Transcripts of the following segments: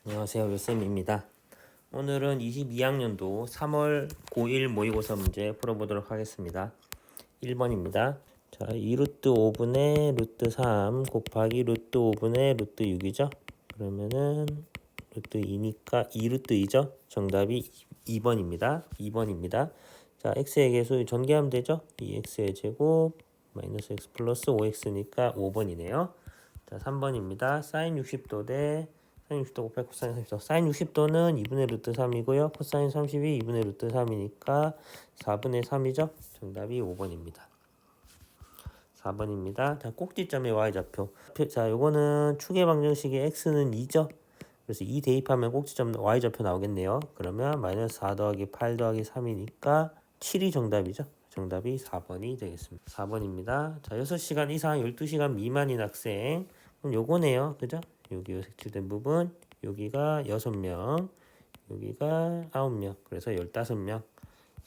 안녕하세요. 요쌤입니다. 오늘은 22학년도 3월 고1 모의고사 문제 풀어보도록 하겠습니다. 1번입니다. 자, 2루트 5분의 루트 3 곱하기 루트 5분의 루트 6이죠? 그러면은 루트 2니까 2루트 2죠? 정답이 2번입니다. 2번입니다. 자, x의 계수 전개하면 되죠? 2x의 제곱 마이너스 x 플러스 5x니까 5번이네요. 자, 3번입니다. 사인 60도 대 사인 60도 곱하기 코사인 30도. 사인 60도는 2분의 루트 3이고요. 코사인 30이 2분의 루트 3이니까 4분의 3이죠. 정답이 5번입니다. 4번입니다. 자, 꼭지점의 y좌표. 자, 요거는 축의 방정식의 x는 2죠. 그래서 2 대입하면 꼭지점 y좌표 나오겠네요. 그러면 마이너스 4 더하기 8 더하기 3이니까 7이 정답이죠. 정답이 4번이 되겠습니다. 4번입니다. 자, 6시간 이상 12시간 미만인 학생. 그럼 요거네요. 그죠? 여기 색칠된 부분. 여기가 6명. 여기가 9명. 그래서 15명.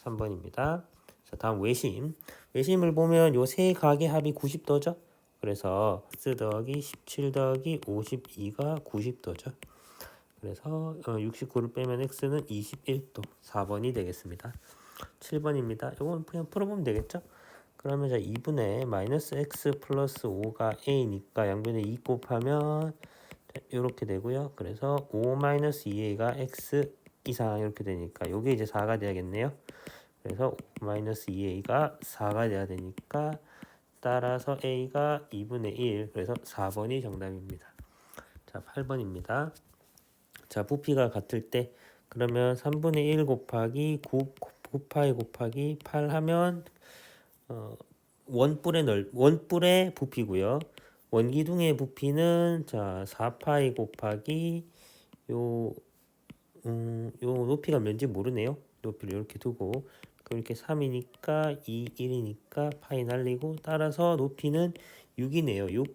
3번입니다. 자, 다음 외심. 외심을 보면 요 세 각의 합이 90도죠. 그래서 x 더하기 17 더하기 52가 90도죠. 그래서 69를 빼면 x는 21도. 4번이 되겠습니다. 7번입니다. 이건 그냥 풀어보면 되겠죠? 그러면 자 2분의 마이너스 x 플러스 5가 a니까 양변에 2 곱하면 이렇게 되고요. 그래서 5 마이너스 2a가 x 이상 이렇게 되니까 요게 이제 4가 돼야겠네요. 그래서 5 마이너스 2a가 4가 돼야 되니까 따라서 a가 2분의 1 그래서 4번이 정답입니다. 자 8번입니다. 자 부피가 같을 때 그러면 3분의 1 곱하기 9 곱하기 8 하면 원뿔의 부피고요. 원기둥의 부피는 자 4파이 곱하기 요 높이가 몇인지 모르네요. 높이를 이렇게 두고 이렇게 3이니까 2, 1이니까 파이 날리고 따라서 높이는 6이네요. 6.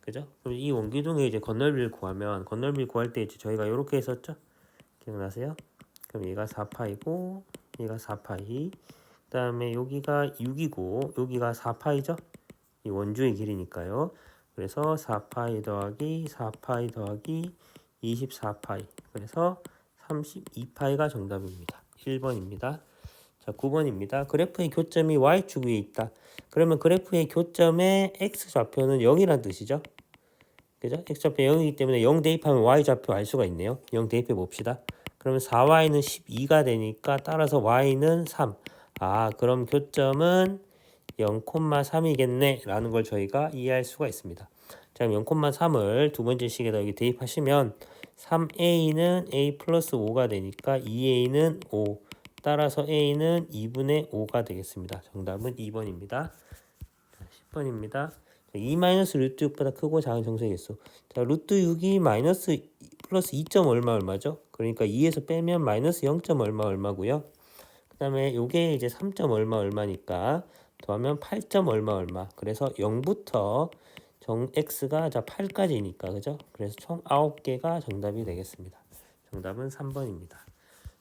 그죠? 그럼 이 원기둥의 이제 건널비를 구하면 건널비 구할 때 이제 저희가 이렇게 했었죠? 기억나세요? 그럼 얘가 4파이고 얘가 4파이 그 다음에 여기가 6이고 여기가 4파이죠? 이 원주의 길이니까요. 그래서 4파이 더하기 4파이 더하기 24파이 그래서 32파이가 정답입니다. 1번입니다. 자 9번입니다. 그래프의 교점이 y축 위에 있다. 그러면 그래프의 교점의 x좌표는 0이란 뜻이죠. 그죠? x좌표 0이기 때문에 0 대입하면 y좌표 알 수가 있네요. 0 대입해 봅시다. 그러면 4y는 12가 되니까 따라서 y는 3. 아, 그럼 교점은 0,3이겠네 라는 걸 저희가 이해할 수가 있습니다. 자, 그럼 0,3을 두 번째 식에다 여기 대입하시면 3a는 a 플러스 5가 되니까 2a는 5. 따라서 a는 2분의 5가 되겠습니다. 정답은 2번입니다. 10번입니다. 2 마이너스 루트 6보다 크고 작은 정수의 개수. 자, 루트 6이 마이너스 플러스 2. 얼마죠? 그러니까 2에서 빼면 마이너스 0. 얼마고요. 그 다음에 요게 이제 3. 얼마니까 더하면 8. 얼마. 그래서 0부터 x가 자 8까지니까 그죠? 그래서 총 9개가 정답이 되겠습니다. 정답은 3번입니다.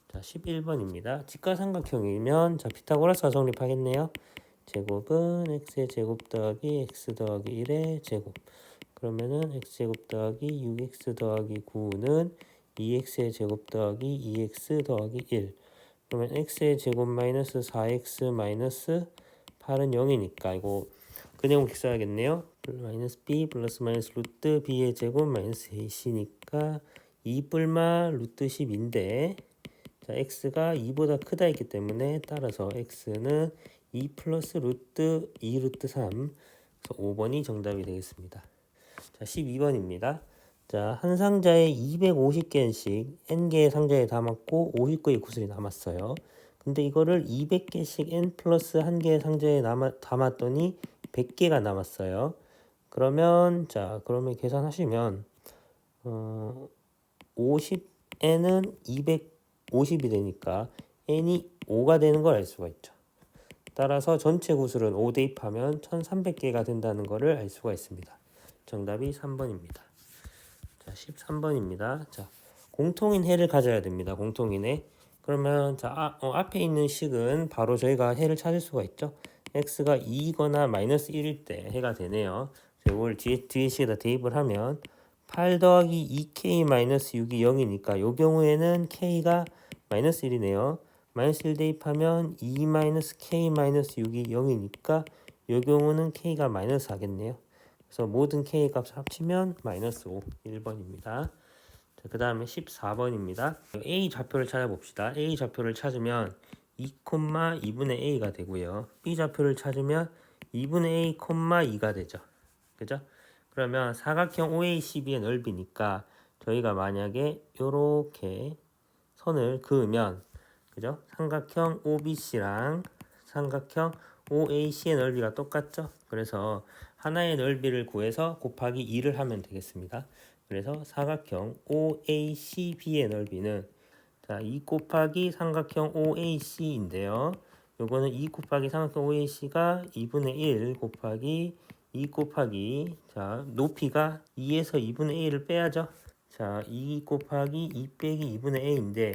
자, 11번입니다. 직각삼각형이면 자 피타고라스가 성립하겠네요. 제곱은 x의 제곱 더하기 x 더하기 1의 제곱. 그러면은 x제곱 더하기 6x 더하기 9는 2x의 제곱 더하기 2x 더하기 1. 그러면 x의 제곱 마이너스 4x 마이너스 8은 0이니까 이거 근해공식 써야겠네요. 마이너스 b 플러스 마이너스 루트 b의 제곱 마이너스 ac니까 2 뿔마 루트 10인데 자 x가 2보다 크다 했기 때문에 따라서 x는 2 플러스 루트 2 루트 3 그래서 5번이 정답이 되겠습니다. 자 12번입니다. 자, 한 상자에 250개씩 n개의 상자에 담았고 50개의 구슬이 남았어요. 근데 이거를 200개씩 n 플러스 1개의 상자에 담았더니 100개가 남았어요. 그러면 그러면 계산하시면 50n은 250이 되니까 n이 5가 되는 걸 알 수가 있죠. 따라서 전체 구슬은 5 대입하면 1300개가 된다는 것을 알 수가 있습니다. 정답이 3번입니다. 자, 13번입니다. 자, 공통인 해를 가져야 됩니다. 공통인 해. 그러면 앞에 있는 식은 바로 저희가 해를 찾을 수가 있죠. x가 2거나 마이너스 1일 때 해가 되네요. 이걸 뒤에 식에다 대입을 하면 8 더하기 2k 마이너스 6이 0이니까 요 경우에는 k가 마이너스 1이네요. 마이너스 1 대입하면 2 마이너스 k 마이너스 6이 0이니까 요 경우는 k가 마이너스 하겠네요. 그래서 모든 k 값을 합치면 마이너스 5, 1번입니다. 그 다음에 14번입니다. A 좌표를 찾아봅시다. A 좌표를 찾으면 2,2분의 a가 되고요. B 좌표를 찾으면 2분의 a, 2가 되죠. 그죠? 그러면 사각형 OACB의 넓이니까 저희가 만약에 요렇게 선을 그으면 그죠? 삼각형 OBC랑 삼각형 OAC의 넓이가 똑같죠? 그래서 하나의 넓이를 구해서 곱하기 2를 하면 되겠습니다. 그래서 사각형 OACB의 넓이는 자, 2 곱하기 삼각형 OAC인데요. 요거는 2 곱하기 삼각형 OAC가 2분의 1 곱하기 2 곱하기 자 높이가 2에서 2분의 1을 빼야죠. 자, 2 곱하기 2 빼기 2분의 a인데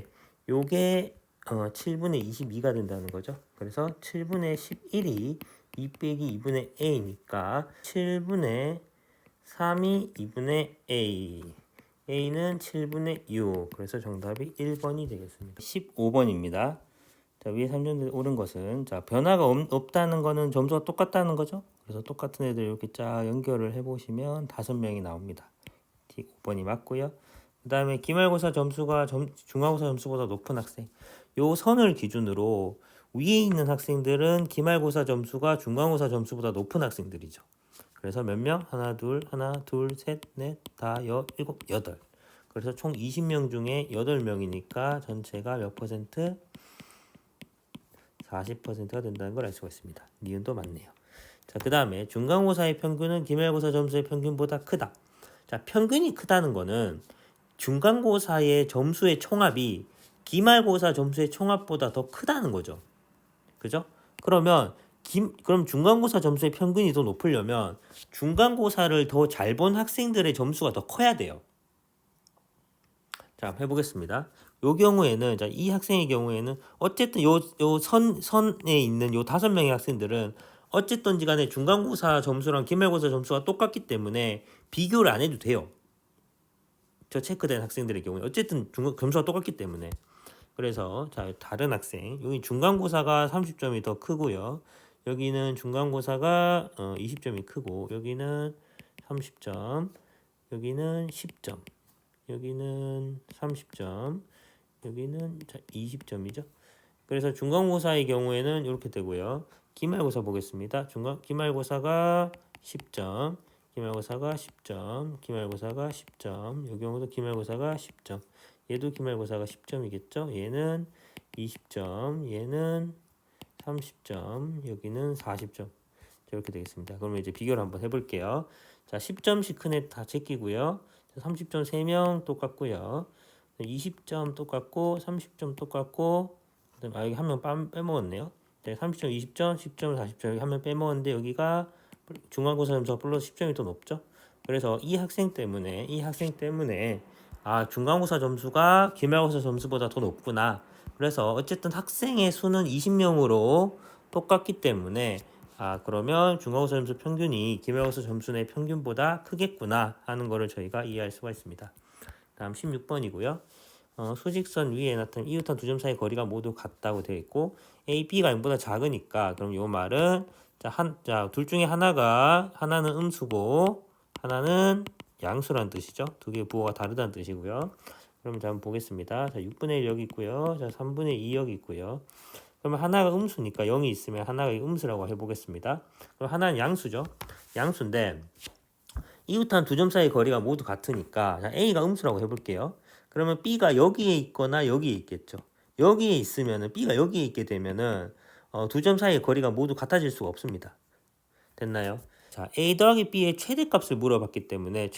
요게 7분의 22가 된다는 거죠. 그래서 7분의 11이 2 빼기 2분의 a니까 7분의 3이 2분의 a. a는 7분의 6. 그래서 정답이 1번이 되겠습니다. 15번입니다. 자, 위에 3점 옳은 것은 자, 변화가 없다는 거는 점수가 똑같다는 거죠. 그래서 똑같은 애들 이렇게 쫙 연결을 해보시면 5명이 나옵니다. 5번이 맞고요. 그 다음에 기말고사 점수가 중간고사 점수보다 높은 학생. 요 선을 기준으로 위에 있는 학생들은 기말고사 점수가 중간고사 점수보다 높은 학생들이죠. 그래서 몇 명? 하나, 둘, 셋, 넷, 다, 일곱, 여덟. 그래서 총 20명 중에 8명이니까 전체가 몇 퍼센트? 40%가 된다는 걸 알 수가 있습니다. 니은도 맞네요. 자, 그 다음에 중간고사의 평균은 기말고사 점수의 평균보다 크다. 자, 평균이 크다는 거는 중간고사의 점수의 총합이 기말고사 점수의 총합보다 더 크다는 거죠. 그죠? 그러면 그럼 중간고사 점수의 평균이 더 높으려면 중간고사를 더 잘 본 학생들의 점수가 더 커야 돼요. 자, 해보겠습니다. 요 경우에는 자, 이 학생의 경우에는 어쨌든 요 선에 있는 요 5명의 학생들은 어쨌든지 간에 중간고사 점수랑 기말고사 점수가 똑같기 때문에 비교를 안 해도 돼요. 저 체크된 학생들의 경우에 어쨌든 점수가 똑같기 때문에. 그래서 자, 다른 학생 여기 중간고사가 30점이 더 크고요. 여기는 중간고사가 20점이 크고 여기는 30점, 여기는 10점, 여기는 30점, 여기는 20점이죠. 그래서 중간고사의 경우에는 이렇게 되고요. 기말고사 보겠습니다. 기말고사가 10점, 기말고사가 10점, 기말고사가 10점, 이 경우도 기말고사가 10점. 얘도 기말고사가 10점이겠죠. 얘는 20점, 얘는 30점, 여기는 40점. 이렇게 되겠습니다. 그러면 이제 비교를 한번 해볼게요. 자, 10점씩 큰 애 다 제끼고요. 30점 3명 똑같고요. 20점 똑같고, 30점 똑같고, 여기 한 명 빼먹었네요. 30점, 20점, 10점, 40점 여기 한 명 빼먹었는데 여기가 중간고사 점수가 플러스 10점이 더 높죠. 그래서 이 학생 때문에 아, 중간고사 점수가 기말고사 점수보다 더 높구나. 그래서 어쨌든 학생의 수는 20명으로 똑같기 때문에 아, 그러면 중간고사 점수 평균이 기말고사 점수의 평균보다 크겠구나 하는 거를 저희가 이해할 수가 있습니다. 다음 16번이고요. 수직선 위에 나타난 이웃한 두 점 사이 거리가 모두 같다고 되어 있고 A, B가 0보다 작으니까 그럼 이 말은 둘 중에 하나는 음수고 하나는 양수란 뜻이죠. 두 개의 부호가 다르다는 뜻이고요. 그럼 한번 보겠습니다. 자, 6분의 1 여기 있고요. 자, 3분의 2 여기 있고요. 그러면 하나가 음수니까 0이 있으면 하나가 음수라고 해보겠습니다. 그럼 하나는 양수죠. 양수인데 이웃한 두 점 사이 거리가 모두 같으니까 자, A가 음수라고 해볼게요. 그러면 B가 여기에 있거나 여기에 있겠죠. 여기에 있으면은 B가 여기에 있게 되면은 두 점 사이의 거리가 모두 같아질 수가 없습니다. 됐나요? 자, A 더하기 B의 최대값을 물어봤기 때문에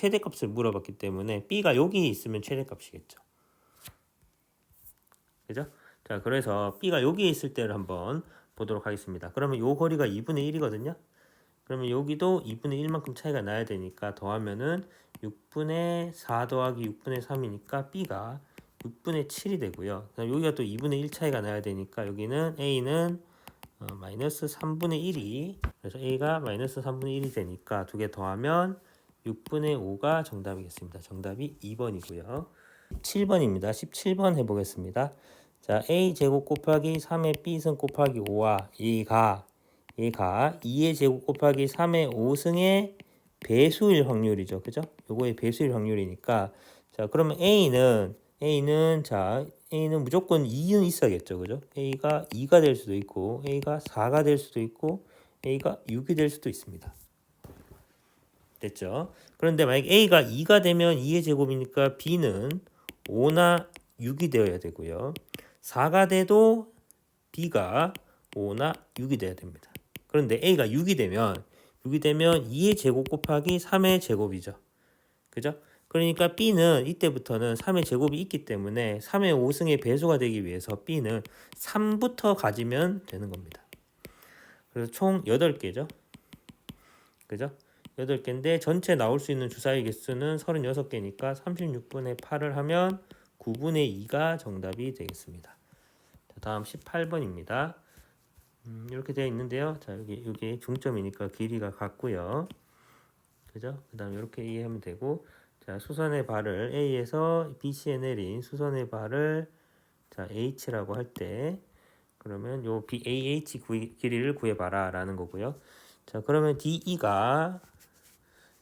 B가 여기에 있으면 최대값이겠죠. 그죠? 자, 그래서 B가 여기에 있을 때를 한번 보도록 하겠습니다. 그러면 요 거리가 2분의 1이거든요. 그러면 여기도 2분의 1만큼 차이가 나야 되니까 더하면은 6분의 4 더하기 6분의 3이니까 B가 6분의 7이 되고요. 여기가 또 2분의 1 차이가 나야 되니까 여기는 A는 마이너스 3분의 1이 그래서 A가 마이너스 3분의 1이 되니까 두 개 더하면 6분의 5가 정답이겠습니다. 정답이 2번이고요. 7번입니다. 17번 해보겠습니다. 자, a제곱 곱하기 3의 b승 곱하기 5와 얘가 2의 제곱 곱하기 3의 5승의 배수일 확률이죠. 그죠? 요거의 배수일 확률이니까 자, 그러면 A는 무조건 2는 있어야겠죠. 그죠? A가 2가 될 수도 있고 A가 4가 될 수도 있고 A가 6이 될 수도 있습니다. 됐죠? 그런데 만약 A가 2가 되면 2의 제곱이니까 B는 5나 6이 되어야 되고요. 4가 돼도 B가 5나 6이 돼야 됩니다. 그런데 A가 6이 되면 2의 제곱 곱하기 3의 제곱이죠. 그죠? 그러니까 B는 이때부터는 3의 제곱이 있기 때문에 3의 5승의 배수가 되기 위해서 B는 3부터 가지면 되는 겁니다. 그래서 총 8개죠. 그죠? 8개인데 전체 나올 수 있는 주사위 개수는 36개니까 36분의 8을 하면 9분의 2가 정답이 되겠습니다. 자, 다음 18번입니다. 이렇게 되어 있는데요. 자, 여기 중점이니까 길이가 같고요. 그죠? 그 다음에 이렇게 이해하면 되고, 자, 수선의 발을 A에서 BC에 내린 수선의 발을 자, H라고 할 때, 그러면 요 AH 길이를 구해봐라 라는 거고요. 자, 그러면 DE가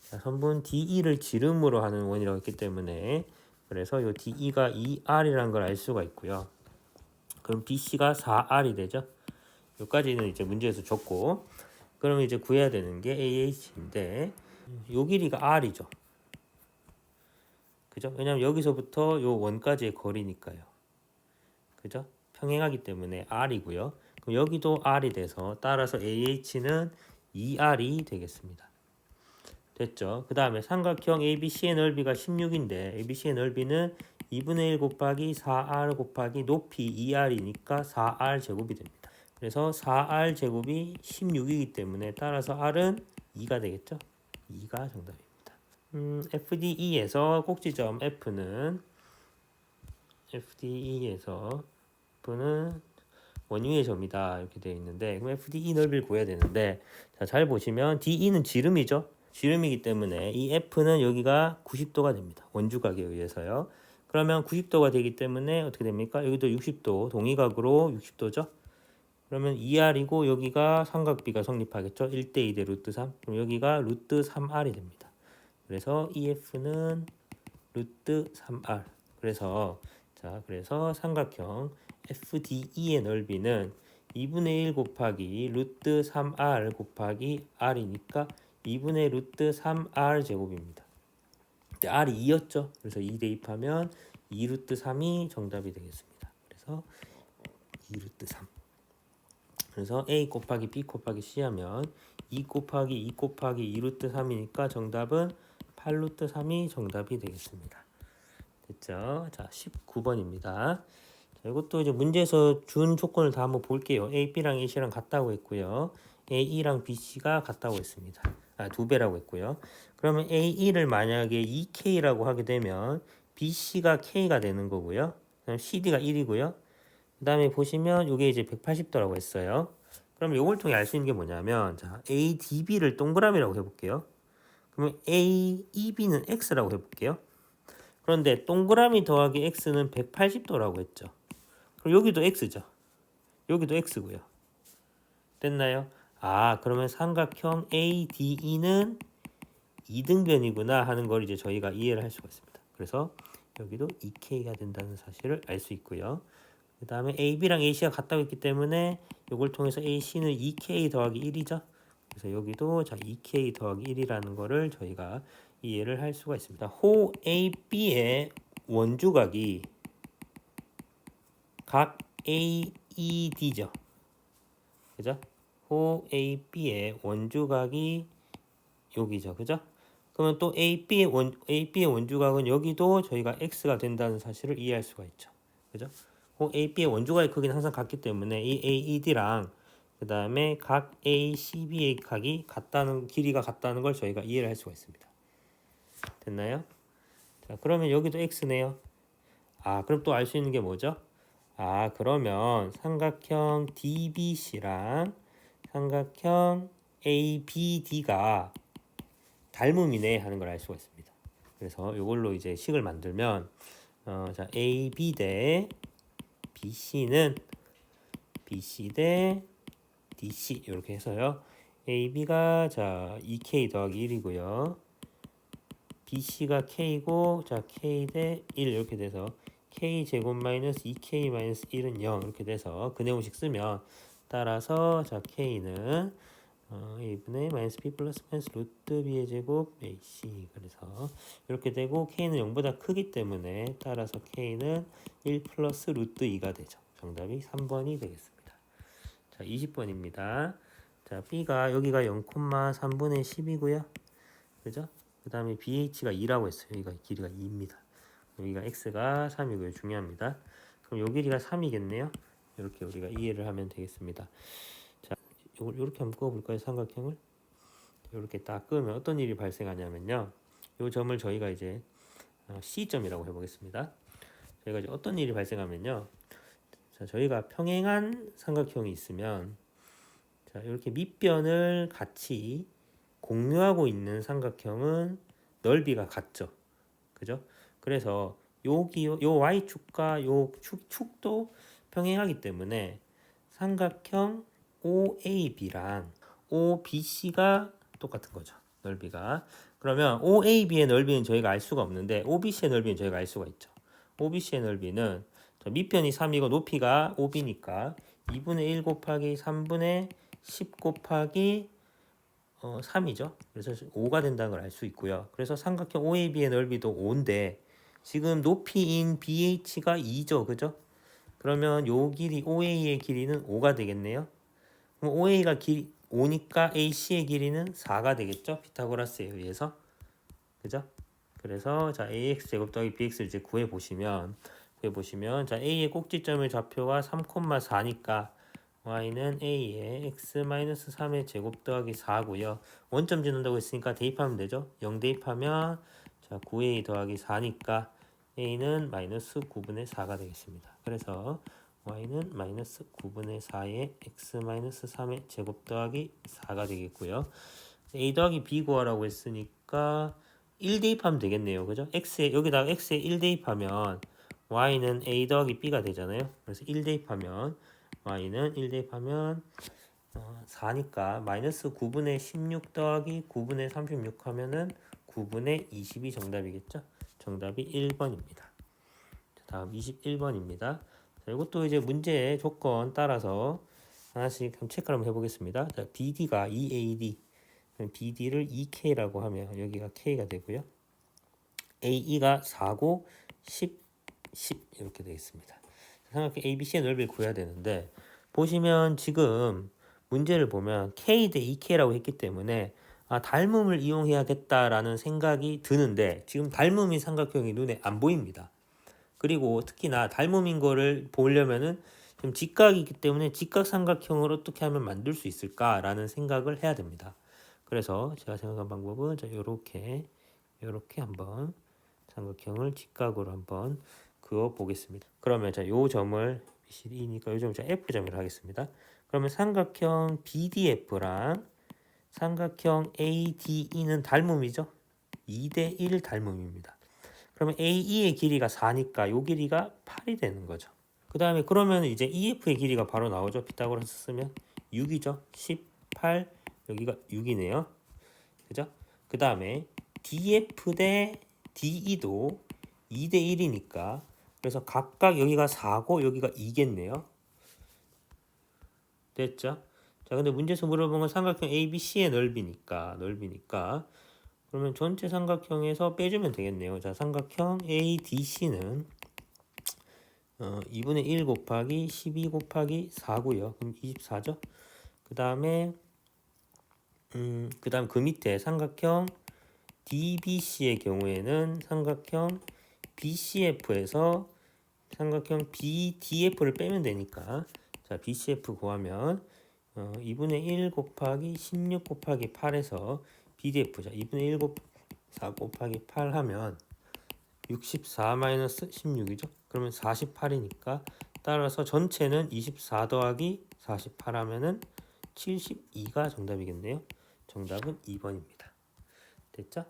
자, 선분 DE를 지름으로 하는 원이라고 했기 때문에 그래서 요 DE가 2R이라는 걸 알 수가 있고요. 그럼 BC가 4R이 되죠. 여기까지는 이제 문제에서 줬고, 그러면 이제 구해야 되는 게 AH인데 요 길이가 R이죠. 그죠? 왜냐면 여기서부터 요 원까지의 거리니까요. 그죠? 평행하기 때문에 R이고요. 그럼 여기도 R이 돼서 따라서 AH는 2R이 되겠습니다. 됐죠? 그 다음에 삼각형 ABC의 넓이가 16인데 ABC의 넓이는 2분의 1 곱하기 4R 곱하기 높이 2R이니까 4R 제곱이 됩니다. 그래서 4R 제곱이 16이기 때문에 따라서 R은 2가 되겠죠? 2가 정답입니다. FDE에서 꼭지점 F는 원위의 점이다 이렇게 되어 있는데 그럼 FDE 넓이를 구해야 되는데 자, 잘 보시면 DE는 지름이죠. 지름이기 때문에 이 F는 여기가 90도가 됩니다. 원주각에 의해서요. 그러면 90도가 되기 때문에 어떻게 됩니까? 여기도 60도, 동의각으로 60도죠. 그러면 2R이고 여기가 삼각비가 성립하겠죠. 1대2 대 루트 3. 그럼 여기가 루트 3R이 됩니다. 그래서 EF는 루트 3R. 그래서 삼각형 FDE의 넓이는 2분의 1 곱하기 루트 3R 곱하기 R이니까 2분의 루트 3R 제곱입니다. 근데 R이 2였죠. 그래서 2 대입하면 2 루트 3이 정답이 되겠습니다. 그래서 2 루트 3. 그래서 A 곱하기 B 곱하기 C 하면 2 곱하기 2 곱하기 2 루트 3이니까 정답은 8 루트 3이 정답이 되겠습니다. 됐죠? 자, 19번입니다. 자, 이것도 이제 문제에서 준 조건을 다 한번 볼게요. A, B랑 A씨랑 같다고 했고요. AE랑 BC가 같다고 했습니다. 두 배라고 했고요. 그러면 AE를 만약에 2K라고 하게 되면 BC가 K가 되는 거고요. 그다음 CD가 1이고요. 그 다음에 보시면 이게 이제 180도라고 했어요. 그럼 이걸 통해 알 수 있는 게 뭐냐면 자, ADB를 동그라미라고 해볼게요. 그러면 AEB는 X라고 해볼게요. 그런데 동그라미 더하기 X는 180도라고 했죠. 그럼 여기도 X죠. 여기도 X고요. 됐나요? 그러면 삼각형 ADE는 2등변이구나 하는 걸 이제 저희가 이해를 할 수가 있습니다. 그래서 여기도 2K가 된다는 사실을 알 수 있고요. 그 다음에 AB랑 AC가 같다고 했기 때문에 이걸 통해서 AC는 2K 더하기 1이죠. 그래서 여기도 자 2K 더하기 1이라는 거를 저희가 이해를 할 수가 있습니다. 호 AB의 원주각이 각 AED죠. 그죠? 호 AB의 원주각이 여기죠. 그죠? 그러면 또 AB의 원주각은 여기도 저희가 X가 된다는 사실을 이해할 수가 있죠. 그죠? 호 AB의 원주각의 크기는 항상 같기 때문에 이 AED랑 그 다음에 각 ACB의 각이 길이가 같다는 걸 저희가 이해를 할 수가 있습니다. 됐나요? 자, 그러면 여기도 X네요. 그럼 또 알 수 있는 게 뭐죠? 그러면 삼각형 DBC랑 삼각형 ABD가 닮음이네 하는 걸 알 수가 있습니다. 그래서 이걸로 이제 식을 만들면 자 AB 대 BC는 BC 대 DC 이렇게 해서요. AB가 자 2K 더하기 1이고요. BC가 K고 자 K 대 1 이렇게 돼서 K 제곱 마이너스 2K 마이너스 1은 0 이렇게 돼서 그 내용식 쓰면 따라서 자 K는 A분의 마이너스 B 플러스 마이너스 루트 B의 제곱 AC 그래서 이렇게 되고 K는 0보다 크기 때문에 따라서 K는 1 플러스 루트 2가 되죠. 정답이 3번이 되겠습니다. 자 20번입니다. 자 B가 여기가 0,3분의 10이고요. 그죠? 그 다음에 BH가 2라고 했어요. 여기가 길이가 2입니다. 여기가 X가 3이고요. 중요합니다. 그럼 요 길이가 3이겠네요. 이렇게 우리가 이해를 하면 되겠습니다. 자, 이걸 이렇게 한번 그어볼까요? 삼각형을 이렇게 딱 그으면 어떤 일이 발생하냐면요. 요 점을 저희가 이제 C점이라고 해보겠습니다. 저희가 이제 어떤 일이 발생하면요. 자, 저희가 평행한 삼각형이 있으면 자, 이렇게 밑변을 같이 공유하고 있는 삼각형은 넓이가 같죠. 그죠? 그래서 요 y축과 요 축도 평행하기 때문에 삼각형 OAB랑 OBC가 똑같은 거죠. 넓이가. 그러면 OAB의 넓이는 저희가 알 수가 없는데 OBC의 넓이는 저희가 알 수가 있죠. OBC의 넓이는 밑변이 3이고 높이가 5B니까 2분의 1 곱하기 3분의 10 곱하기 3이죠. 그래서 5가 된다는 걸 알 수 있고요. 그래서 삼각형 OAB의 넓이도 5인데 지금 높이인 BH가 2죠. 그죠? 그러면 요 길이 OA의 길이는 5가 되겠네요. 그럼 OA가 5니까 AC의 길이는 4가 되겠죠. 피타고라스에 의해서. 그죠? 그래서 자 AX 제곱 더하기 BX를 이제 구해 보시면 자 A의 꼭지점의 좌표가 3,4니까 y는 a의 x-3의 제곱 더하기 4고요. 원점 짓는다고 했으니까 대입하면 되죠. 0 대입하면 자 9a 더하기 4니까 a는 마이너스 9분의 4가 되겠습니다. 그래서 y는 마이너스 9분의 4의 x-3의 제곱 더하기 4가 되겠고요. a 더하기 b 구하라고 했으니까 1 대입하면 되겠네요. 그죠? 여기다가 x에 1 대입하면 y는 a 더하기 b가 되잖아요. 그래서 1 대입하면 y는 1 대입하면 4니까 마이너스 9분의 16 더하기 9분의 36 하면은 9분의 20이 정답이겠죠? 정답이 1번입니다. 다음 21번입니다. 자, 이것도 이제 문제의 조건 따라서 하나씩 체크를 한번 해보겠습니다. 자, BD가 2AD, BD를 2K라고 하면 여기가 K가 되고요. AE가 4고 10 이렇게 되겠습니다. 삼각형 ABC의 넓이를 구해야 되는데 보시면 지금 문제를 보면 K 대 2K라고 했기 때문에 닮음을 이용해야겠다라는 생각이 드는데 지금 닮음인 삼각형이 눈에 안 보입니다. 그리고 특히나 닮음인 거를 보려면은 지금 직각이기 때문에 직각 삼각형을 어떻게 하면 만들 수 있을까라는 생각을 해야 됩니다. 그래서 제가 생각한 방법은 자 요렇게 한번 삼각형을 직각으로 한번 그어 보겠습니다. 그러면 자, 요 점을 BCD니까 요 점을 자 F점이라고 하겠습니다. 그러면 삼각형 BDF랑 삼각형 ADE는 닮음이죠. 2대 1 닮음입니다. 그러면 AE의 길이가 4니까 요 길이가 8이 되는 거죠. 그 다음에 그러면 이제 EF의 길이가 바로 나오죠. 피타고라스 쓰면 6이죠. 18 여기가 6이네요. 그죠? 그 다음에 DF 대 DE도 2대 1이니까 그래서 각각 여기가 4고 여기가 2겠네요. 됐죠? 자, 근데 문제에서 물어본 건 삼각형 ABC의 넓이니까 그러면 전체 삼각형에서 빼주면 되겠네요. 자, 삼각형 ADC는 2분의 1 곱하기 12 곱하기 4고요. 그럼 24죠? 그 다음 그 밑에 삼각형 DBC의 경우에는 삼각형 BCF에서 삼각형 BDF를 빼면 되니까 자 BCF 구하면 2분의 1 곱하기 16 곱하기 8에서 BDF 자 2분의 1 4 곱하기 8 하면 64 마이너스 16이죠. 그러면 48이니까 따라서 전체는 24 더하기 48 하면은 72가 정답이겠네요. 정답은 2번입니다. 됐죠?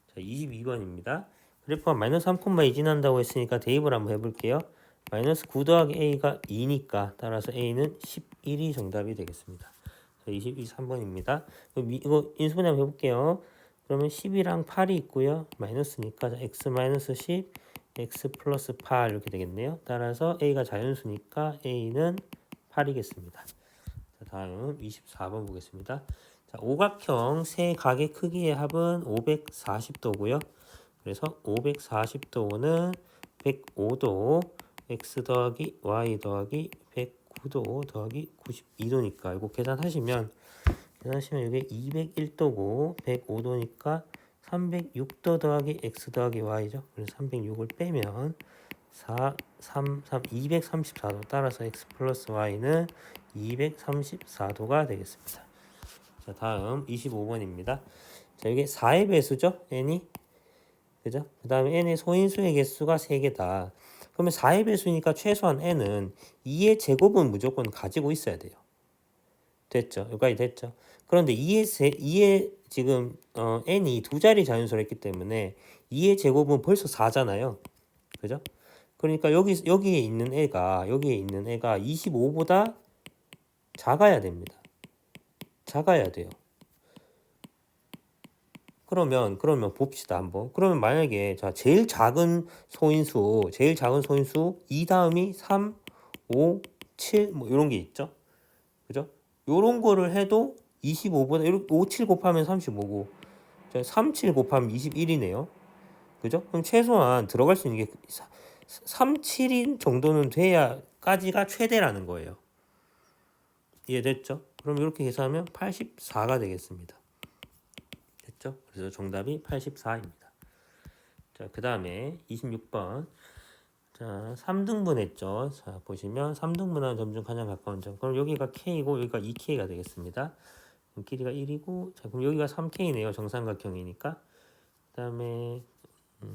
자, 22번입니다. 그래프가 마이너스 3,2 지난다고 했으니까 대입을 한번 해볼게요. 마이너스 9 더하기 a가 2니까 따라서 a는 11이 정답이 되겠습니다. 자, 23번입니다. 이거 인수분해 한번 해볼게요. 그러면 10이랑 8이 있고요. 마이너스니까 x 마이너스 10, x 플러스 8 이렇게 되겠네요. 따라서 a가 자연수니까 a는 8이겠습니다. 자, 다음 24번 보겠습니다. 자, 오각형 세 각의 크기의 합은 540도고요. 그래서 540도는 105도 x 더하기 y 더하기 109도 더하기 92도니까 이거 계산하시면 이게 201도고 105도니까 306도 더하기 x 더하기 y죠. 그래서 306을 빼면 234도 따라서 x 플러스 y는 234도가 되겠습니다. 자, 다음 25번입니다. 자, 이게 4의 배수죠? n이. 그죠? 그 다음에 n의 소인수의 개수가 3개다. 그러면 4의 배수니까 최소한 n은 2의 제곱은 무조건 가지고 있어야 돼요. 됐죠? 여기까지 됐죠? 그런데 2의 지금 n이 두 자리 자연수로 했기 때문에 2의 제곱은 벌써 4잖아요. 그죠? 그러니까 여기에 있는 애가 25보다 작아야 됩니다. 작아야 돼요. 그러면 봅시다 한번. 그러면 만약에 자 제일 작은 소인수 2 다음이 3, 5, 7 뭐 이런 게 있죠. 그죠? 요런 거를 해도 25보다 이렇게 5, 7 곱하면 35고 3, 7 곱하면 21이네요. 그죠? 그럼 최소한 들어갈 수 있는 게 3, 7인 정도는 돼야까지가 최대라는 거예요. 이해됐죠? 그럼 이렇게 계산하면 84가 되겠습니다. 됐죠? 그래서 정답이 84입니다. 자, 그 다음에 26번. 자, 3등분 했죠. 자, 보시면 3등분하는 점 중 가장 가까운 점. 그럼 여기가 K이고 여기가 2K가 되겠습니다. 그럼 길이가 1이고, 자, 그럼 여기가 3K네요. 정삼각형이니까. 그 다음에,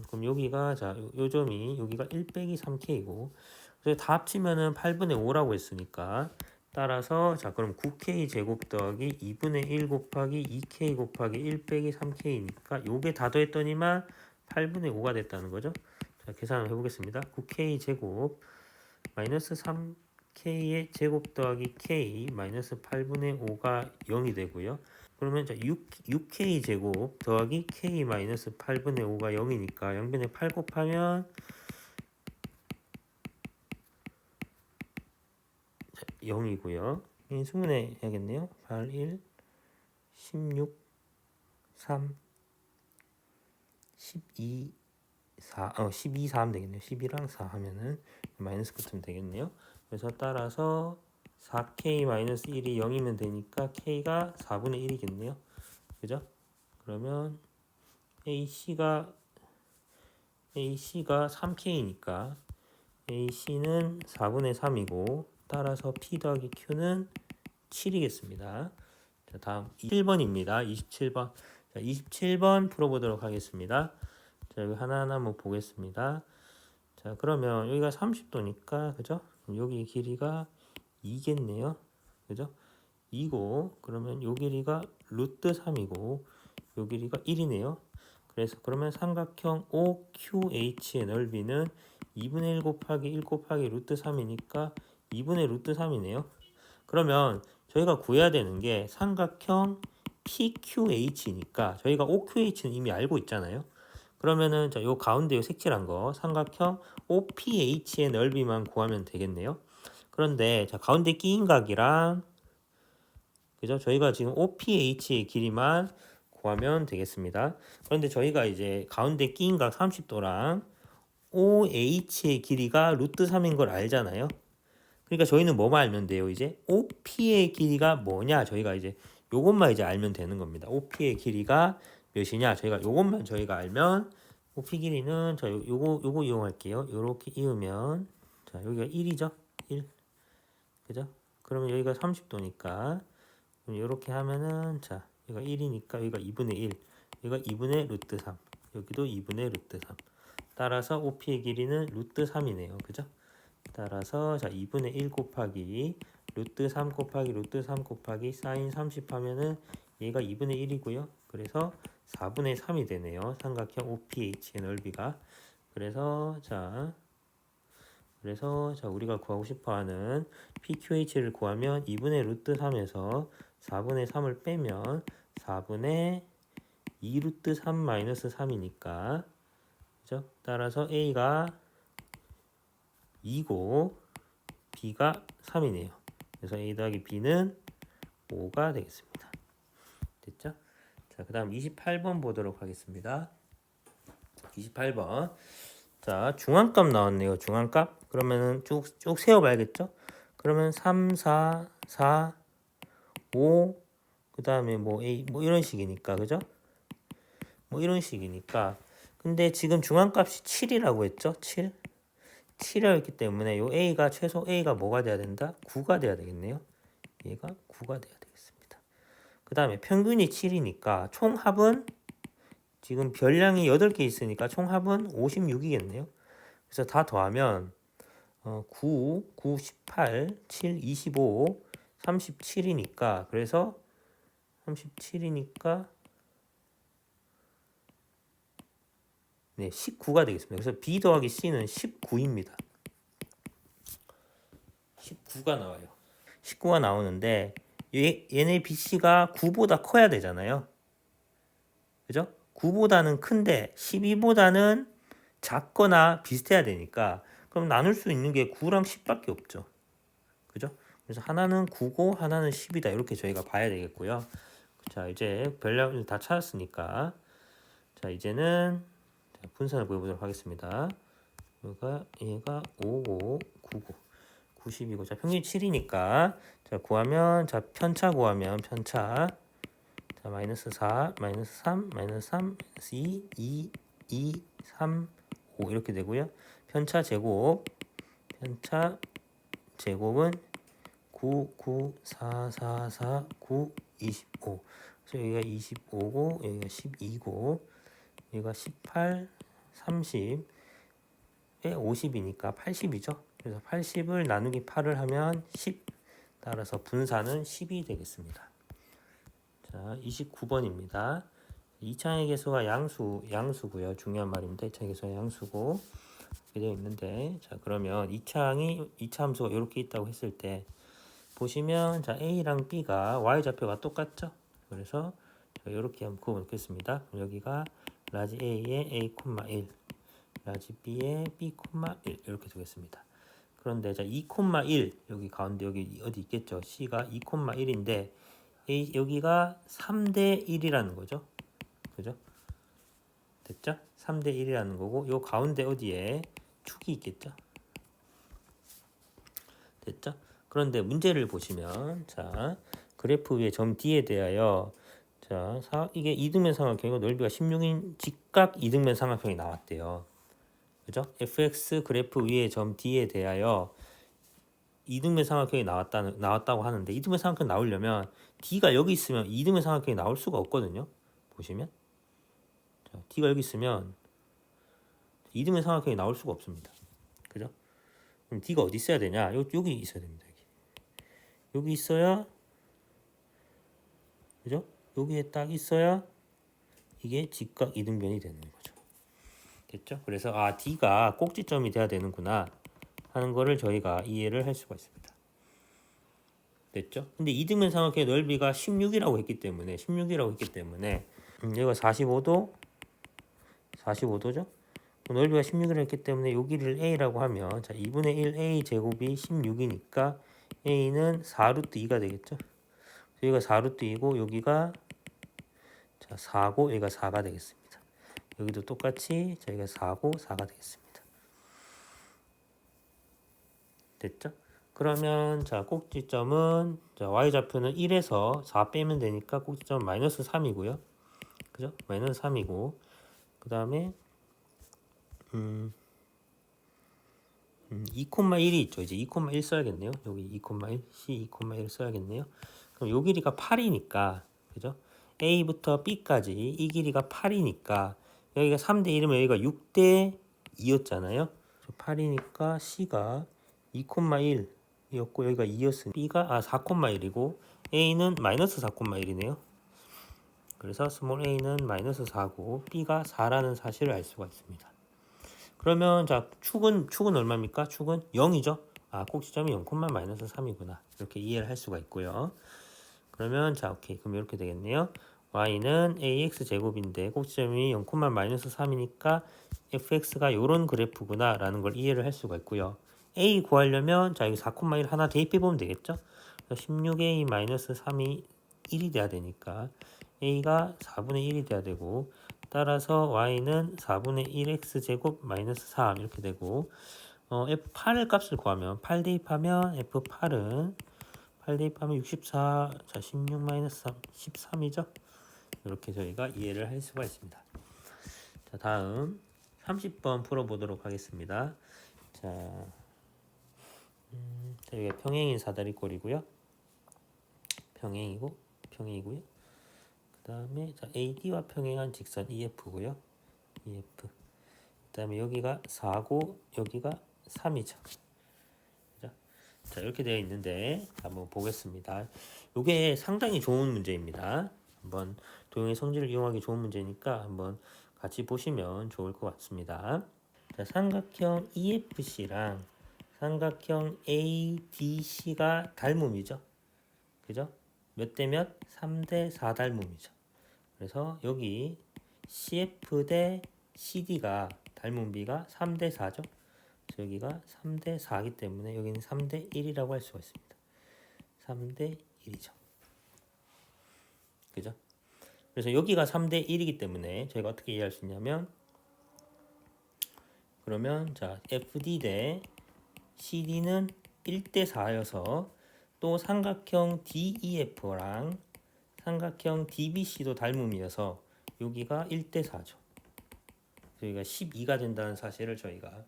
그럼 여기가, 자, 요 점이, 여기가 1 빼기 3K고, 그래서 다 합치면은 8분의 5라고 했으니까, 따라서, 자, 그럼 9K 제곱 더하기 2분의 1 곱하기 2K 곱하기 1 빼기 3K니까, 요게 다 더했더니만 8분의 5가 됐다는 거죠. 자, 계산을 해보겠습니다. 9K 제곱 마이너스 3K의 제곱 더하기 K 마이너스 8분의 5가 0이 되고요. 그러면 자 6K 제곱 더하기 K 마이너스 8분의 5가 0이니까 0분의 8 곱하면 0이고요. 인수분해 해야겠네요. 8, 1, 16, 3, 12, 12, 4 하면 되겠네요. 12랑 4 하면은 마이너스 끝으면 되겠네요. 그래서 따라서 4K-1이 0이면 되니까 K가 4분의 1이겠네요. 그죠? 그러면 AC가 3K니까 AC는 4분의 3이고 따라서 P 더하기 Q는 7이겠습니다. 자, 다음 27번입니다. 27번. 자, 27번 풀어보도록 하겠습니다. 자, 여기 하나하나 한번 보겠습니다. 자, 그러면 여기가 30도니까, 그죠? 여기 길이가 2겠네요. 그죠? 2고, 그러면 요 길이가 루트 3이고, 요 길이가 1이네요. 그래서 그러면 삼각형 OQH의 넓이는 2분의 1 곱하기 1 곱하기 루트 3이니까 2분의 루트 3이네요. 그러면 저희가 구해야 되는 게 삼각형 PQH니까 저희가 OQH는 이미 알고 있잖아요. 그러면은 자, 요 가운데 요 색칠한 거 삼각형 OPH의 넓이만 구하면 되겠네요. 그런데 자, 가운데 끼인 각이랑 그죠? 저희가 지금 OPH의 길이만 구하면 되겠습니다. 그런데 저희가 이제 가운데 끼인 각 30도랑 OH의 길이가 루트 3인 걸 알잖아요. 그러니까 저희는 뭐만 알면 돼요. 이제 OP의 길이가 뭐냐 저희가 이제 요것만 이제 알면 되는 겁니다. OP의 길이가 몇이냐 저희가 알면 OP 길이는 자 요거 이용할게요. 요렇게 이으면 자 여기가 1이죠. 1 그죠? 그러면 여기가 30도니까 그럼 요렇게 하면은 자 여기가 1이니까 여기가 2분의 1 여기가 2분의 루트 3 여기도 2분의 루트 3 따라서 OP의 길이는 루트 3이네요. 그죠? 따라서 자 2분의 1 곱하기 루트 3 곱하기 루트 3 곱하기 사인 30 하면은 얘가 2분의 1이고요. 그래서 4분의 3이 되네요. 삼각형 OPH의 넓이가. 그래서 자 우리가 구하고 싶어하는 PQH를 구하면 2분의 루트 3에서 4분의 3을 빼면 4분의 2 루트 3 마이너스 3이니까 그죠? 따라서 A가 2고 B가 3이네요. 그래서 A 더하기 B는 5가 되겠습니다. 됐죠? 자, 그 다음 28번 보도록 하겠습니다. 28번. 자, 중앙값 나왔네요. 중앙값. 그러면은 쭉 세어봐야겠죠? 그러면 3, 4, 4, 5, 그 다음에 뭐 A, 뭐 이런 식이니까, 그죠? 뭐 이런 식이니까. 근데 지금 중앙값이 7이라고 했죠? 7. 7이라고 했기 때문에 요 A가 최소 A가 뭐가 돼야 된다? 9가 돼야 되겠네요. 얘가 9가 돼야 되겠습니다. 그 다음에 평균이 7이니까 총합은 지금 별량이 8개 있으니까 총합은 56이겠네요. 그래서 다 더하면 9, 9, 18, 7, 25, 37이니까 그래서 37이니까 네, 19가 되겠습니다. 그래서 B 더하기 C는 19입니다. 19가 나와요. 19가 나오는데 얘네 BC가 9보다 커야 되잖아요. 그죠? 9보다는 큰데 12보다는 작거나 비슷해야 되니까 그럼 나눌 수 있는 게 9랑 10밖에 없죠. 그죠? 그래서 하나는 9고 하나는 10이다. 이렇게 저희가 봐야 되겠고요. 자, 이제 별량을 다 찾았으니까 자, 이제는 분산을 구해보도록 하겠습니다. 얘가 5고 9고 90이고 자, 평균 7이니까 자, 구하면 자, 편차 구하면 편차 자, 마이너스 4, 마이너스 3, 마이너스 3, 마이너스 2, 2, 3, 5 이렇게 되고요. 편차 제곱은 9, 9, 4, 4, 4, 9, 25. 그래서 여기가 25고 여기가 12고 여기가 18, 30에 50이니까 80이죠. 그래서 80을 나누기 8을 하면 10. 따라서 분산은 10이 되겠습니다. 자, 29번입니다. 2차의 개수가 양수고요. 중요한 말입니다. 2차의 개수가 양수고 이렇게 되어 있는데 자, 그러면 2차 함수가 이렇게 있다고 했을 때 보시면 자, A랑 B가 Y좌표가 똑같죠? 그래서 이렇게 한번 그어 놓겠습니다. 여기가 라지 A의 A, 1 라지 B의 B, 1 이렇게 되겠습니다. 그런데 자, 2,1 여기 가운데 여기 어디 있겠죠? C가 2,1인데 여기가 3대 1이라는 거죠. 그죠? 됐죠? 3대 1이라는 거고 요 가운데 어디에 축이 있겠죠? 됐죠? 그런데 문제를 보시면 자, 그래프 위에 점 D에 대하여 자, 이게 이등변 삼각형이고 넓이가 16인 직각 이등변 삼각형이 나왔대요. 그죠? fx 그래프 위에 점 D에 대하여 이등변 삼각형이 나왔다고 하는데 이등변 삼각형 나오려면 D가 여기 있으면 이등변 삼각형이 나올 수가 없거든요. 보시면 자, D가 여기 있으면 이등변 삼각형이 나올 수가 없습니다. 그죠? 그럼 D가 어디 있어야 되냐? 여기 있어야 됩니다. 여기 있어야 그죠? 여기에 딱 있어야 이게 직각 이등변이 되는 거죠. 됐죠? 그래서 D가 꼭지점이 돼야 되는구나 하는 거를 저희가 이해를 할 수가 있습니다. 됐죠? 근데 이등변 삼각형의 넓이가 16이라고 했기 때문에 여기가 45도죠? 넓이가 16이라고 했기 때문에 여기를 A라고 하면 자, 2분의 1 A 제곱이 16이니까 A는 4루트 2가 되겠죠? 여기가 4루트 2고 여기가 자, 4고 여기가 4가 되겠습니다. 여기도 똑같이 저희가 4고 4가 되겠습니다. 됐죠? 그러면 자, 꼭지점은 자, y좌표는 1에서 4 빼면 되니까 꼭지점은 마이너스 3이고요. 그죠? 마이너스 3이고 그 다음에 2,1이 있죠. 이제 2,1 써야겠네요. 여기 2,1 C 2,1 써야겠네요. 그럼 요 길이가 8이니까 그죠? A부터 B까지 이 길이가 8이니까 여기가 3대 1이면 여기가 6대 2였잖아요. 8이니까 C가 2,1이었고 여기가 2였으니 B가 4,1이고 A는 마이너스 4,1이네요. 그래서 스몰 a는 마이너스 4고 b가 4라는 사실을 알 수가 있습니다. 그러면 자 축은 얼마입니까? 축은 0이죠. 아 꼭지점이 0, 마이너스 3이구나. 이렇게 이해를 할 수가 있고요. 그러면 자 오케이 그럼 이렇게 되겠네요. y는 ax 제곱인데 꼭지점이 0, 마이너스 3이니까 fx가 요런 그래프구나 라는 걸 이해를 할 수가 있고요. a 구하려면 자 여기 4,1 하나 대입해 보면 되겠죠. 16a 마이너스 3이 1이 돼야 되니까 a가 4분의 1이 돼야 되고 따라서 y는 4분의 1x 제곱 마이너스 3 이렇게 되고 f8을 값을 구하면 8 대입하면 f8은 8 대입하면 64, 자 16 마이너스 3, 13이죠. 이렇게 저희가 이해를 할 수가 있습니다. 자 다음 30번 풀어보도록 하겠습니다. 자 여기가 평행인 사다리꼴이고요. 평행이고요. 그 다음에 AD와 평행한 직선 EF고요. EF. 그 다음에 여기가 4고 여기가 3이죠. 자 이렇게 되어 있는데 한번 보겠습니다. 이게 상당히 좋은 문제입니다. 한번 도형의 성질을 이용하기 좋은 문제니까 한번 같이 보시면 좋을 것 같습니다. 자, 삼각형 EFC랑 삼각형 ADC가 닮음이죠. 그죠? 몇 대 몇? 3대 4 닮음이죠. 그래서 여기 CF 대 CD가 닮음비가 3대 4죠. 여기가 3대 4이기 때문에 여기는 3대 1이라고 할 수가 있습니다. 3대 1이죠. 그죠? 그래서 여기가 3대 1이기 때문에 저희가 어떻게 이해할 수 있냐면 그러면 자 FD 대 CD는 1대 4여서 또 삼각형 DEF랑 삼각형 DBC도 닮음이어서 여기가 1대 4죠. 여기가 12가 된다는 사실을 저희가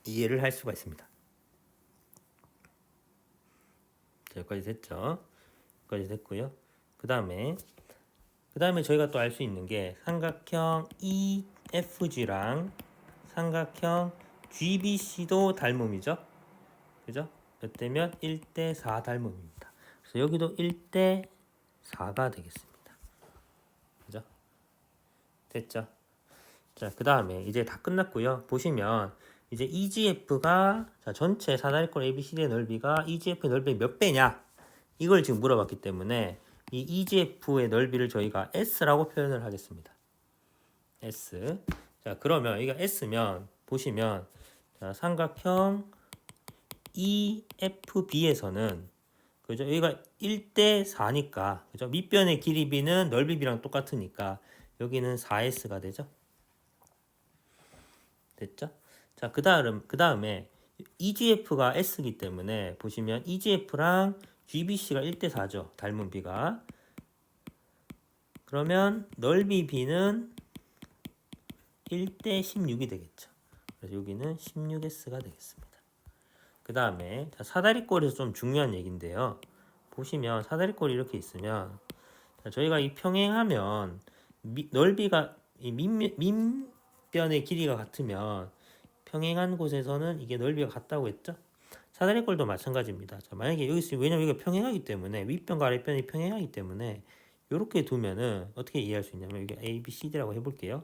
이해를 할 수가 있습니다. 자, 여기까지 됐죠? 여기까지 됐고요. 그 다음에 저희가 또 알 수 있는 게 삼각형 EFG랑 삼각형 GBC도 닮음이죠. 그죠? 몇 대면 1대 4 닮음입니다. 그래서 여기도 1대 4가 되겠습니다. 그죠? 됐죠? 자, 그 다음에 이제 다 끝났고요. 보시면 이제 EGF가 자, 전체 사다리꼴 ABCD의 넓이가 EGF의 넓이의 몇 배냐? 이걸 지금 물어봤기 때문에 이 EGF의 넓이를 저희가 S라고 표현을 하겠습니다. S. 자, 그러면 이거 S면 보시면 자, 삼각형 EFB에서는 그죠? 여기가 1대 4니까 그죠? 밑변의 길이 B는 넓이 B랑 똑같으니까 여기는 4S가 되죠. 됐죠? 자, 그 다음에 EGF가 S이기 때문에 보시면 EGF랑 GBC가 1대 4죠. 닮은 B가. 그러면 넓이 B는 1대 16이 되겠죠. 그래서 여기는 16S가 되겠습니다. 그 다음에 사다리꼴에서 좀 중요한 얘기인데요. 보시면 사다리꼴이 이렇게 있으면 저희가 이 평행하면 넓이가 이 밑변의 길이가 같으면 평행한 곳에서는 이게 넓이가 같다고 했죠. 사다리꼴도 마찬가지입니다. 자, 만약에 여기 왜냐면 여기가 평행하기 때문에 윗변과 아랫변이 평행하기 때문에 이렇게 두면은 어떻게 이해할 수 있냐면 이게 A, B, C, D라고 해볼게요.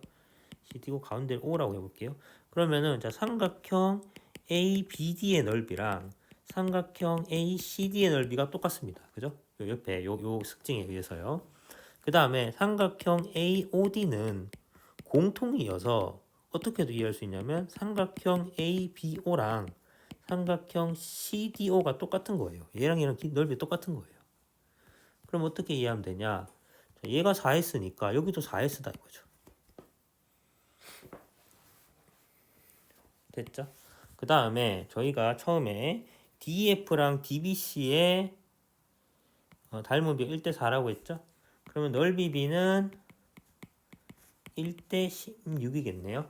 CD고 가운데를 O라고 해볼게요. 그러면은 자 삼각형 ABD의 넓이랑 삼각형 ACD의 넓이가 똑같습니다. 그죠? 요 옆에 요 특징에 의해서요. 그 다음에 삼각형 AOD는 공통이어서 어떻게도 이해할 수 있냐면 삼각형 ABO랑 삼각형 CDO가 똑같은 거예요. 얘랑 넓이 똑같은 거예요. 그럼 어떻게 이해하면 되냐? 자, 얘가 4S니까 여기도 4S다 이거죠. 됐죠? 그 다음에 저희가 처음에 DF랑 DBC의 닮음비가 1대 4라고 했죠? 그러면 넓이 B는 1대 16이겠네요.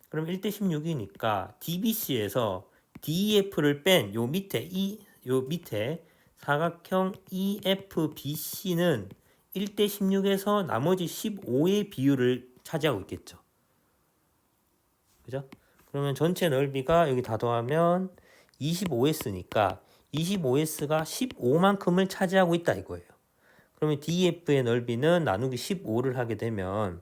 그럼 1대 16이니까 DBC에서 DEF를 뺀 요 밑에 사각형 EFBC는 1대 16에서 나머지 15의 비율을 차지하고 있겠죠. 그죠? 그러면 전체 넓이가 여기 다 더하면 25S니까 25S가 15만큼을 차지하고 있다 이거예요. 그러면 DEF의 넓이는 나누기 15를 하게 되면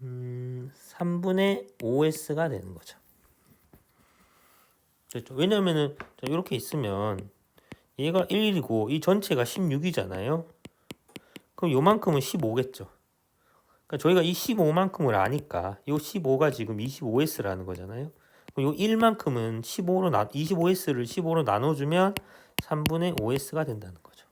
3분의 5S가 되는 거죠. 그렇죠? 왜냐면은 이렇게 있으면 얘가 1이고 이 전체가 16이잖아요. 그럼 요만큼은 15겠죠. 그러니까 저희가 이 15만큼을 아니까 이 15가 지금 25S라는 거잖아요. 그럼 요 1만큼은 25S를 15로 나눠주면 3분의 5S가 된다는 거죠.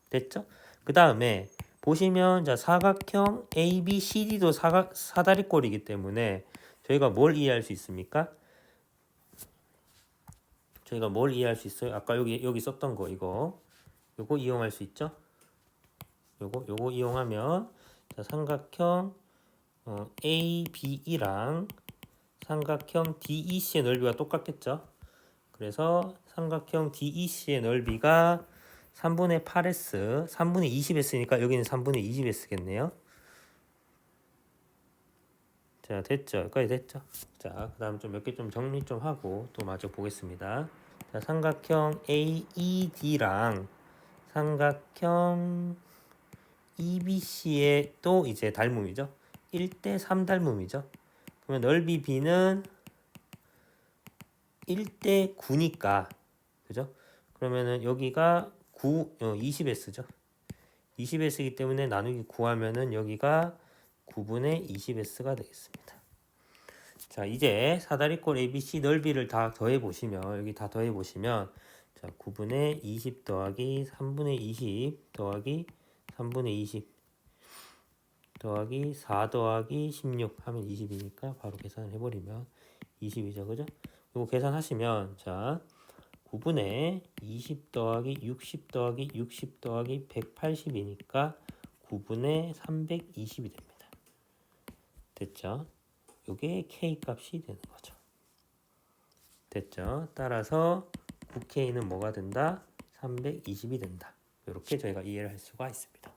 됐죠? 그 다음에 보시면 자 사각형 ABCD도 사다리꼴이기 때문에 저희가 뭘 이해할 수 있습니까? 저희가 뭘 이해할 수 있어요? 아까 여기 썼던 거 요거 이용할 수 있죠? 요거 이용하면 자, 삼각형 ABE랑 삼각형 DEC의 넓이가 똑같겠죠? 그래서 삼각형 DEC의 넓이가 3분의 8S, 3분의 20S니까 여기는 3분의 20S겠네요. 자, 됐죠? 여기까지 됐죠? 자, 그 다음 좀 몇 개 좀 정리 좀 하고 또 마저 보겠습니다. 자, 삼각형 AED랑 삼각형 EBC의 또 이제 닮음이죠. 1대 3 닮음이죠. 그러면 넓이 B는 1대 9니까 그죠? 그러면은 여기가 20S죠. 20S이기 때문에 나누기 9하면은 여기가 9분의 20S가 되겠습니다. 자, 이제 사다리꼴 ABC 넓이를 다 더해 보시면 여기 다 더해 보시면 자, 9분의 20 더하기 3분의 20 더하기 3분의 20 더하기 4 더하기 16 하면 20이니까 바로 계산을 해버리면 20이죠. 그죠? 이거 계산하시면 자 9분의 20 더하기 60 더하기 60 더하기 180이니까 9분의 320이 됩니다. 됐죠? 이게 K 값이 되는 거죠. 됐죠? 따라서 9K는 뭐가 된다? 320이 된다. 이렇게 저희가 이해를 할 수가 있습니다.